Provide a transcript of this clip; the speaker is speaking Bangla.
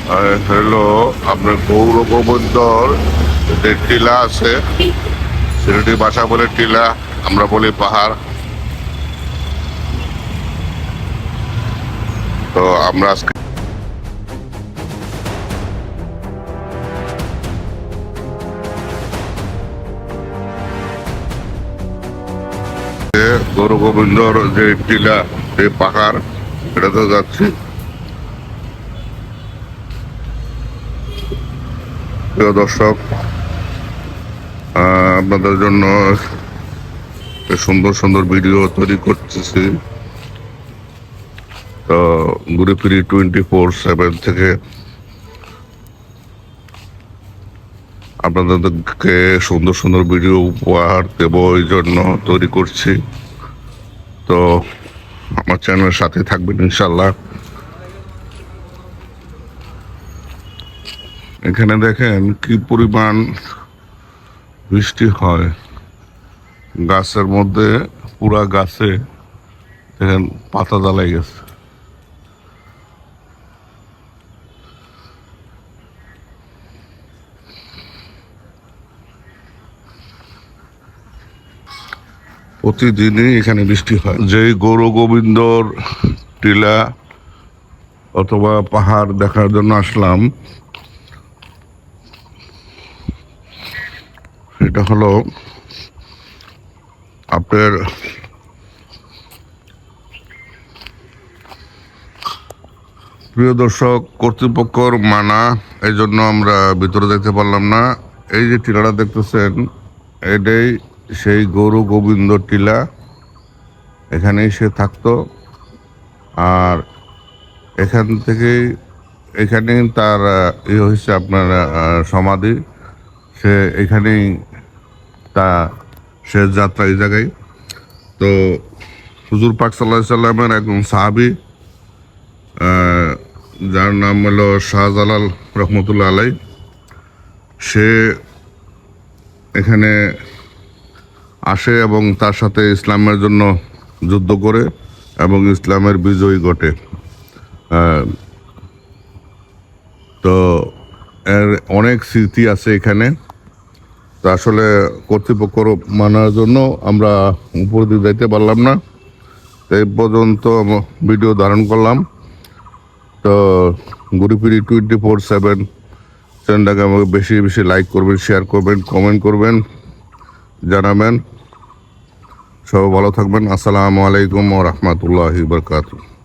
হলো আপনার গৌর গোবিন্দর যে টিলা আছে, সিলেটি ভাষা বলে টিলা, আমরা বলি পাহাড়। তো আমরা আজকে গৌর গোবিন্দর যে টিলা, যে পাহাড়, এটাতে যাচ্ছি। প্রিয় দর্শক, আপনাদের জন্য সুন্দর সুন্দর ভিডিও তৈরি করতেছি। তো ঘুরে ফিরি 24/7 থেকে আপনাদেরকে সুন্দর সুন্দর ভিডিও উপহার দেব, এই জন্য তৈরি করছি। তো আমার চ্যানেলের সাথে থাকবেন ইনশাল্লাহ। এখানে দেখেন কি পরিমাণ বৃষ্টি হয়, গাছের মধ্যে পুরা গাছে দেখেন পাতা জ্বালাই গেছে। প্রতিদিনই এখানে বৃষ্টি হয়। যেই গৌর গোবিন্দর টিলা অথবা পাহাড় দেখার জন্য আসলাম, এটা হলো আপনার প্রিয় দর্শক, কর্তৃপক্ষর মানা, এই জন্য আমরা ভিতরে যেতে পারলাম না। এই যে টিলাটা দেখতেছেন, এটাই সেই গৌর গোবিন্দ টিলা। এখানেই সে থাকতো, আর এখান থেকেই এখানেই তার হয়েছে আপনার সমাধি। সে এখানেই তা শেষ যাত্রা এই জায়গায়। তো হুজুর পাক সাল্লাল্লাহু আলাইহি সাল্লামের একজন সাহাবী, যার নাম হলো শাহজালাল রহমতুল্লাহ আলাই, সে এখানে আসে এবং তার সাথে ইসলামের জন্য যুদ্ধ করে এবং ইসলামের বিজয় ঘটে। তো এর অনেক স্মৃতি আছে এখানে। তো আসলে কর্তৃপক্ষ মানার জন্য আমরা উপর দিয়ে যাইতে পারলাম না। এই পর্যন্ত ভিডিও ধারণ করলাম। তো ঘুরে ফিরি 24/7 চ্যানেলটাকে আমাকে বেশি বেশি লাইক করবেন, শেয়ার করবেন, কমেন্ট করবেন, জানাবেন। সবাই ভালো থাকবেন। আসসালামু আলাইকুম ওয়া রাহমাতুল্লাহি ওয়া বারাকাতুহু।